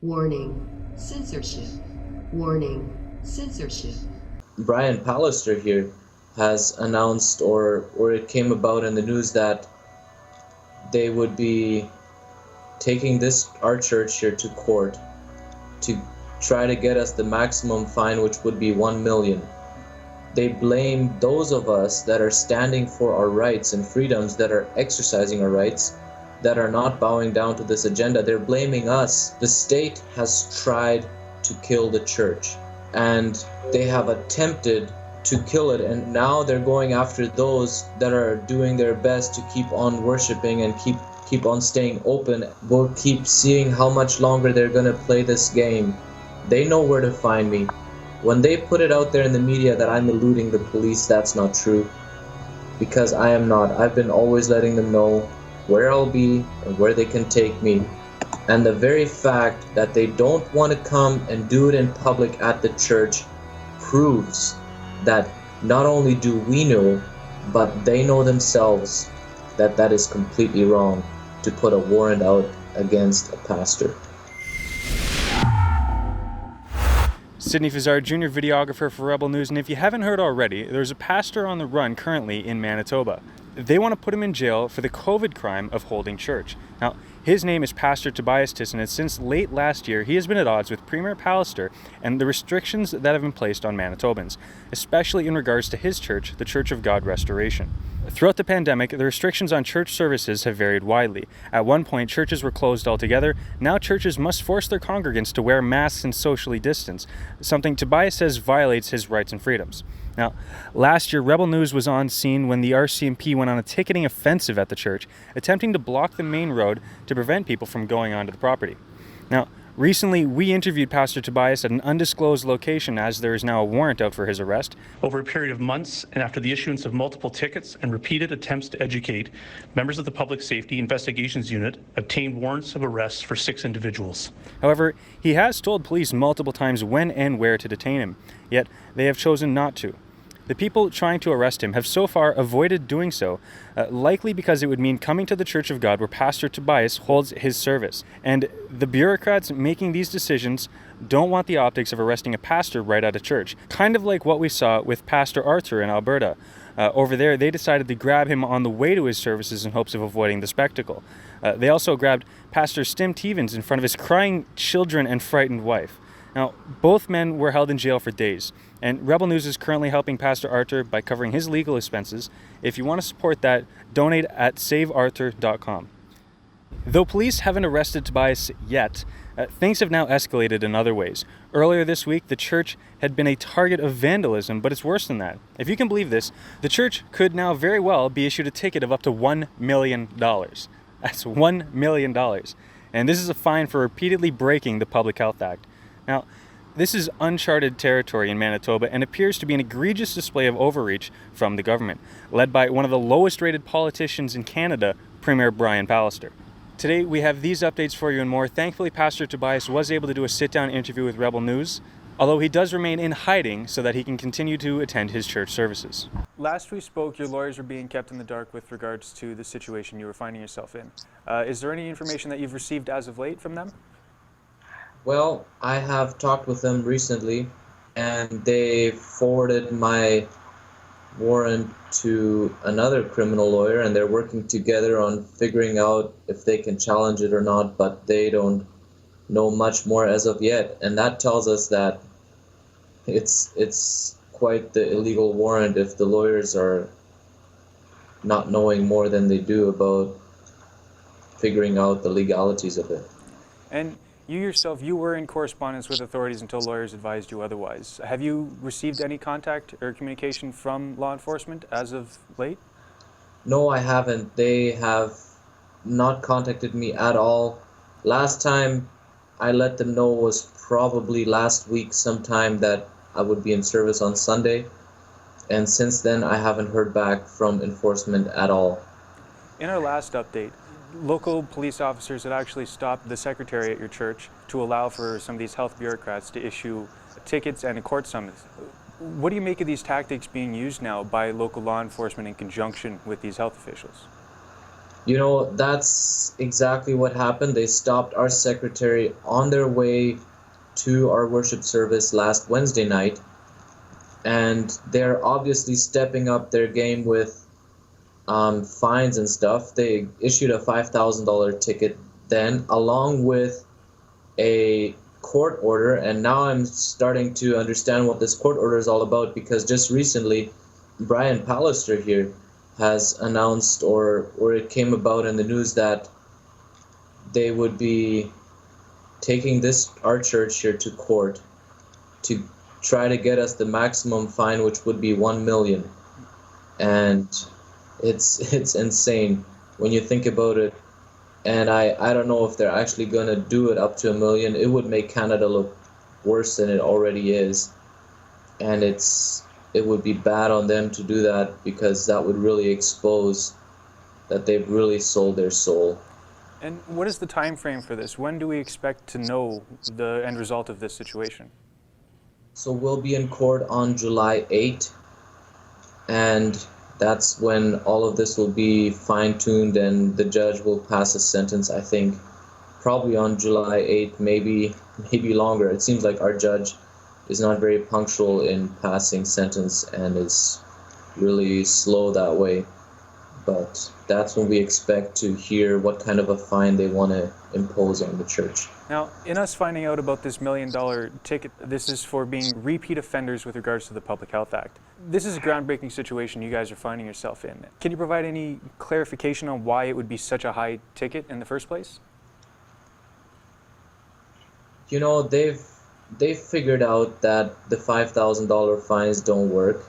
Warning, censorship. Warning, censorship. Brian Pallister here has announced, or it came about in the news, that they would be taking our church here to court to try to get us the maximum fine, which would be 1 million. They blame those of us that are standing for our rights and freedoms, that are exercising our rights, that are not bowing down to this agenda. They're blaming us. The state has tried to kill the church, and they have attempted to kill it, and now they're going after those that are doing their best to keep on worshiping and keep on staying open. We'll keep seeing how much longer they're going to play this game. They know where to find me. When they put it out there in the media that I'm eluding the police, that's not true, because I am not. I've been always letting them know where I'll be and where they can take me. And the very fact that they don't want to come and do it in public at the church proves that not only do we know, but they know themselves that that is completely wrong to put a warrant out against a pastor. Sydney Fazard, junior videographer for Rebel News, and if you haven't heard already, there's a pastor on the run currently in Manitoba. They want to put him in jail for the COVID crime of holding church. Now, his name is Pastor Tobias Tisson, and since late last year, he has been at odds with Premier Pallister and the restrictions that have been placed on Manitobans, especially in regards to his church, the Church of God Restoration. Throughout the pandemic, the restrictions on church services have varied widely. At one point, churches were closed altogether. Now churches must force their congregants to wear masks and socially distance, something Tobias says violates his rights and freedoms. Now, last year, Rebel News was on scene when the RCMP went on a ticketing offensive at the church, attempting to block the main road to prevent people from going onto the property. Now, recently, we interviewed Pastor Tobias at an undisclosed location, as there is now a warrant out for his arrest. Over a period of months, and after the issuance of multiple tickets and repeated attempts to educate, members of the Public Safety Investigations Unit obtained warrants of arrest for 6 individuals. However, he has told police multiple times when and where to detain him, yet they have chosen not to. The people trying to arrest him have so far avoided doing so, likely because it would mean coming to the Church of God where Pastor Tobias holds his service. And the bureaucrats making these decisions don't want the optics of arresting a pastor right out of church, kind of like what we saw with Pastor Arthur in Alberta. Over there, they decided to grab him on the way to his services in hopes of avoiding the spectacle. They also grabbed Pastor Stim Tevens in front of his crying children and frightened wife. Now, both men were held in jail for days, and Rebel News is currently helping Pastor Arthur by covering his legal expenses. If you want to support that, donate at savearthur.com. Though police haven't arrested Tobias yet, things have now escalated in other ways. Earlier this week, the church had been a target of vandalism, but it's worse than that. If you can believe this, the church could now very well be issued a ticket of up to $1 million. That's $1 million. And this is a fine for repeatedly breaking the Public Health Act. Now, this is uncharted territory in Manitoba and appears to be an egregious display of overreach from the government, led by one of the lowest rated politicians in Canada, Premier Brian Pallister. Today, we have these updates for you and more. Thankfully, Pastor Tobias was able to do a sit-down interview with Rebel News, although he does remain in hiding so that he can continue to attend his church services. Last we spoke, your lawyers were being kept in the dark with regards to the situation you were finding yourself in. Is there any information that you've received as of late from them? Well, I have talked with them recently, and they forwarded my warrant to another criminal lawyer, and they're working together on figuring out if they can challenge it or not, but they don't know much more as of yet. And that tells us that it's quite the illegal warrant if the lawyers are not knowing more than they do about figuring out the legalities of it. And you yourself, you were in correspondence with authorities until lawyers advised you otherwise. Have you received any contact or communication from law enforcement as of late? No, I haven't. They have not contacted me at all. Last time I let them know was probably last week sometime that I would be in service on Sunday. And since then, I haven't heard back from enforcement at all. In our last update, local police officers had actually stopped the secretary at your church to allow for some of these health bureaucrats to issue tickets and a court summons. What do you make of these tactics being used now by local law enforcement in conjunction with these health officials? That's exactly what happened. They stopped our secretary on their way to our worship service last Wednesday night, and they're obviously stepping up their game with fines and stuff. They issued a $5,000 ticket then, along with a court order, and now I'm starting to understand what this court order is all about, because just recently Brian Pallister here has announced, or it came about in the news, that they would be taking our church here to court to try to get us the maximum fine, which would be 1 million. And it's insane when you think about it. And I don't know if they're actually going to do it up to 1 million. It would make Canada look worse than it already is. And it would be bad on them to do that, because that would really expose that they've really sold their soul. And what is the time frame for this? When do we expect to know the end result of this situation? So we'll be in court on July 8th, and that's when all of this will be fine-tuned, and the judge will pass a sentence, I think, probably on July 8th, maybe longer. It seems like our judge is not very punctual in passing sentence and is really slow that way. But that's when we expect to hear what kind of a fine they want to impose on the church. Now, in us finding out about this $1 million ticket, this is for being repeat offenders with regards to the Public Health Act. This is a groundbreaking situation you guys are finding yourself in. Can you provide any clarification on why it would be such a high ticket in the first place? They've figured out that the $5,000 fines don't work,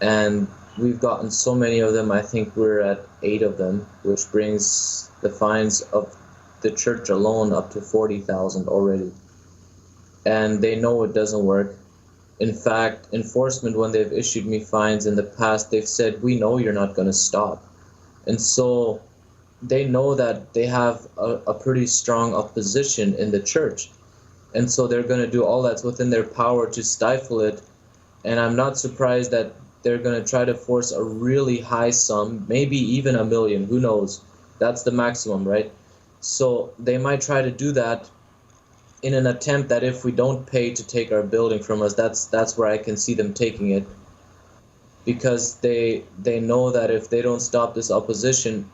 and we've gotten so many of them. I think we're at 8 of them, which brings the fines of the church alone up to $40,000 already. And they know it doesn't work. In fact, enforcement, when they've issued me fines in the past, they've said, "We know you're not going to stop." And so they know that they have a pretty strong opposition in the church. And so they're going to do all that's within their power to stifle it. And I'm not surprised that they're going to try to force a really high sum, maybe even 1 million, who knows? That's the maximum, right? So they might try to do that in an attempt that if we don't pay to take our building from us, that's where I can see them taking it. Because they know that if they don't stop this opposition,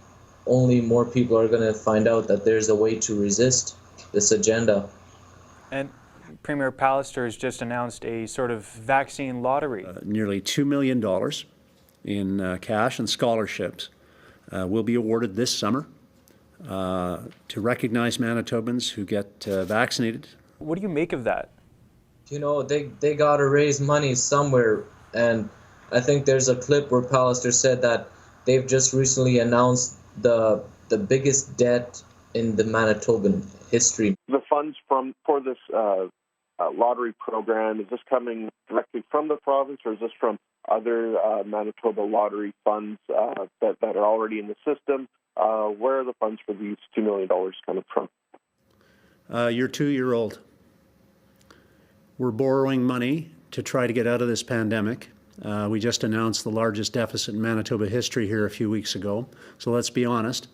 only more people are going to find out that there's a way to resist this agenda. And Premier Pallister has just announced a sort of vaccine lottery. Nearly $2 million in cash and scholarships will be awarded this summer to recognize Manitobans who get vaccinated. What do you make of that? They got to raise money somewhere, and I think there's a clip where Pallister said that they've just recently announced the biggest debt in the Manitoban history. The funds for this lottery program, is this coming directly from the province, or is this from other Manitoba lottery funds that are already in the system? Where are the funds for these $2 million coming from? Your 2-year-old. We're borrowing money to try to get out of this pandemic. We just announced the largest deficit in Manitoba history here a few weeks ago. So let's be honest.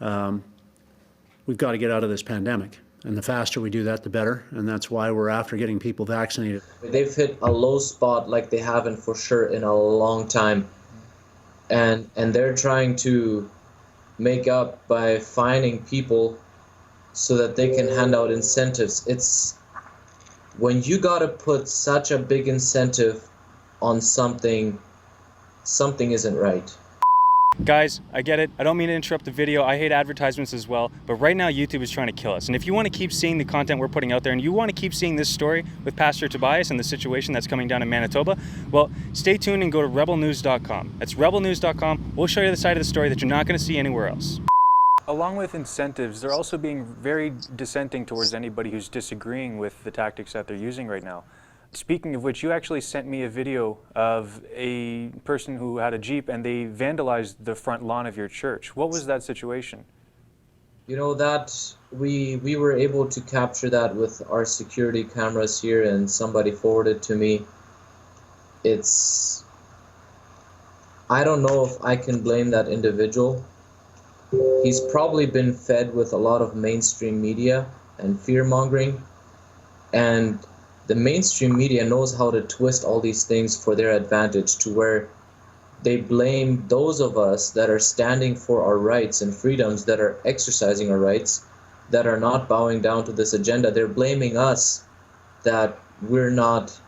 We've got to get out of this pandemic. And the faster we do that, the better. And that's why we're after getting people vaccinated. They've hit a low spot like they haven't for sure in a long time. And they're trying to make up by fining people so that they can hand out incentives. It's when you got to put such a big incentive on something isn't right. Guys, I get it. I don't mean to interrupt the video. I hate advertisements as well. But right now, YouTube is trying to kill us. And if you want to keep seeing the content we're putting out there, and you want to keep seeing this story with Pastor Tobias and the situation that's coming down in Manitoba, well, stay tuned and go to rebelnews.com. That's rebelnews.com. We'll show you the side of the story that you're not going to see anywhere else. Along with incentives, they're also being very dissenting towards anybody who's disagreeing with the tactics that they're using right now. Speaking of which, you actually sent me a video of a person who had a Jeep and they vandalized the front lawn of your church. What was that situation? That we were able to capture that with our security cameras here, and somebody forwarded to me. I don't know if I can blame that individual, he's probably been fed with a lot of mainstream media and fear-mongering, and the mainstream media knows how to twist all these things for their advantage, to where they blame those of us that are standing for our rights and freedoms, that are exercising our rights, that are not bowing down to this agenda. They're blaming us that we're not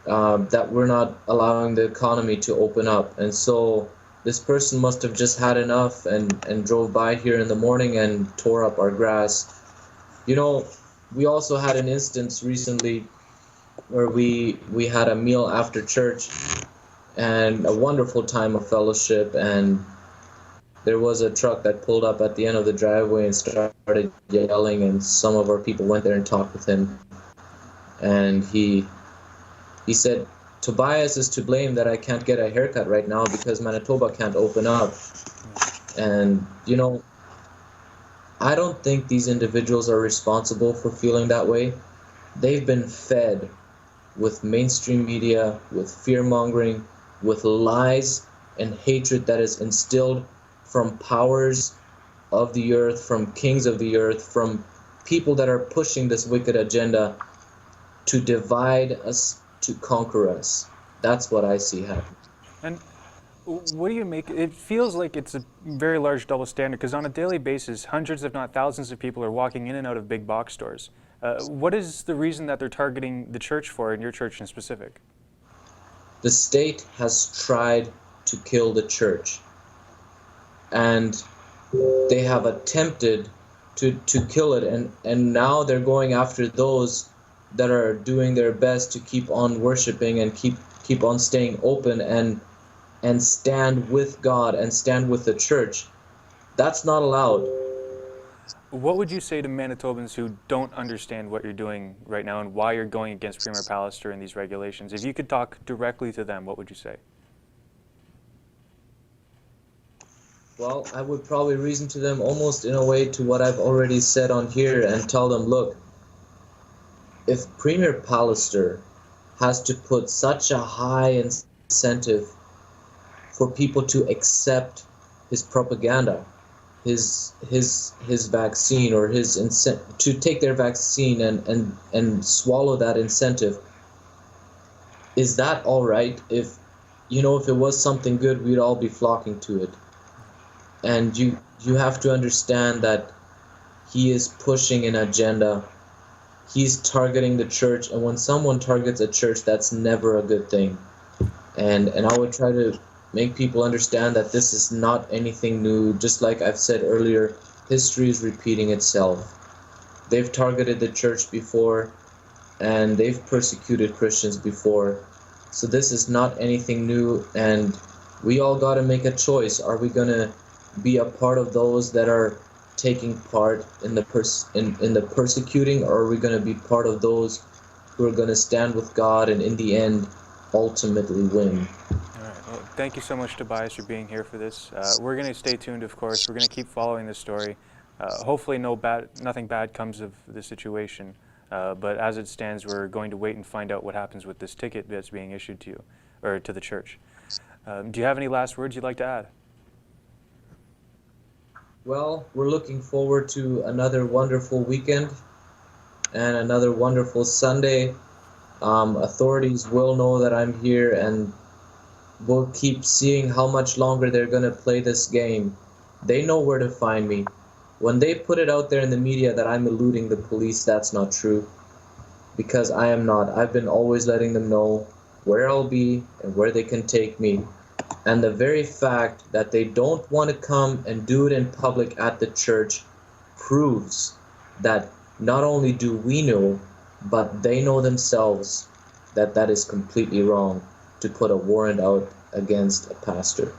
allowing the economy to open up. And so this person must have just had enough and drove by here in the morning and tore up our grass. You know, we also had an instance recently where we had a meal after church and a wonderful time of fellowship, and there was a truck that pulled up at the end of the driveway and started yelling, and some of our people went there and talked with him, and he said, Tobias is to blame that I can't get a haircut right now because Manitoba can't open up. And, you know, I don't think these individuals are responsible for feeling that way. They've been fed with mainstream media, with fear-mongering, with lies and hatred that is instilled from powers of the earth, from kings of the earth, from people that are pushing this wicked agenda to divide us, to conquer us. That's what I see happening. And what do you make? It feels like it's a very large double standard, because on a daily basis, hundreds, if not thousands, of people are walking in and out of big box stores. What is the reason that they're targeting the church for, and your church in specific? The state has tried to kill the church, and they have attempted to kill it, and now they're going after those that are doing their best to keep on worshiping and keep on staying open and stand with God and stand with the church. That's not allowed. What would you say to Manitobans who don't understand what you're doing right now and why you're going against Premier Pallister and these regulations? If you could talk directly to them, what would you say? Well, I would probably reason to them almost in a way to what I've already said on here, and tell them, look, if Premier Pallister has to put such a high incentive for people to accept his propaganda, his vaccine, or to take their vaccine and swallow that incentive, is that all right? If it was something good, we'd all be flocking to it. And you have to understand that he is pushing an agenda. He's targeting the church, and when someone targets a church, that's never a good thing. And I would try to make people understand that this is not anything new. Just like I've said earlier, history is repeating itself. They've targeted the church before, and they've persecuted Christians before. So this is not anything new, and we all got to make a choice. Are we going to be a part of those that are taking part in the persecuting, or are we going to be part of those who are going to stand with God and in the end ultimately win? All right. Well, thank you so much, Tobias, for being here for this. We're going to stay tuned, of course. We're going to keep following this story. Hopefully nothing bad comes of this situation. But as it stands, we're going to wait and find out what happens with this ticket that's being issued to you, or to the church. Do you have any last words you'd like to add? Well, we're looking forward to another wonderful weekend and another wonderful Sunday. Authorities will know that I'm here, and we'll keep seeing how much longer they're going to play this game. They know where to find me. When they put it out there in the media that I'm eluding the police, that's not true, because I am not. I've been always letting them know where I'll be and where they can take me. And the very fact that they don't want to come and do it in public at the church proves that not only do we know, but they know themselves that that is completely wrong to put a warrant out against a pastor.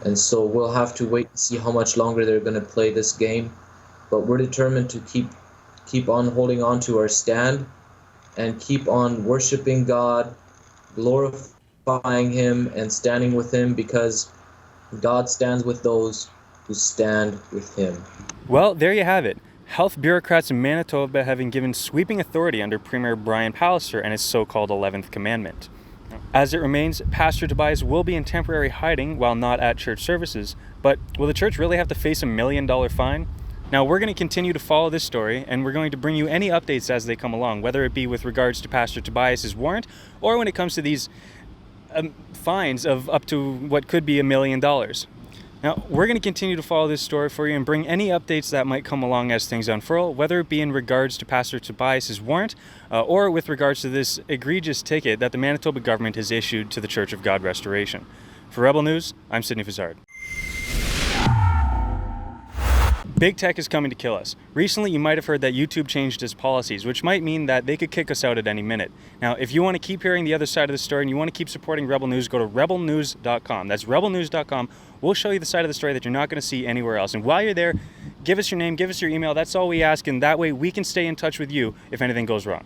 And so we'll have to wait and see how much longer they're going to play this game. But we're determined to keep on holding on to our stand and keep on worshiping God, glorifying Him, and standing with Him, because God stands with those who stand with Him. Well, there you have it. Health bureaucrats in Manitoba have been given sweeping authority under Premier Brian Pallister and his so-called 11th commandment. As it remains, Pastor Tobias will be in temporary hiding while not at church services, but will the church really have to face a $1 million fine? Now, we're going to continue to follow this story, and we're going to bring you any updates as they come along, whether it be with regards to Pastor Tobias's warrant, or when it comes to these fines of up to what could be $1 million. Now, we're going to continue to follow this story for you and bring any updates that might come along as things unfurl, whether it be in regards to Pastor Tobias's warrant or with regards to this egregious ticket that the Manitoba government has issued to the Church of God Restoration. For Rebel News, I'm Sidney Fazard. Big tech is coming to kill us. Recently, you might have heard that YouTube changed its policies, which might mean that they could kick us out at any minute. Now, if you want to keep hearing the other side of the story and you want to keep supporting Rebel News, go to rebelnews.com. That's rebelnews.com. We'll show you the side of the story that you're not going to see anywhere else. And while you're there, give us your name, give us your email. That's all we ask, and that way we can stay in touch with you if anything goes wrong.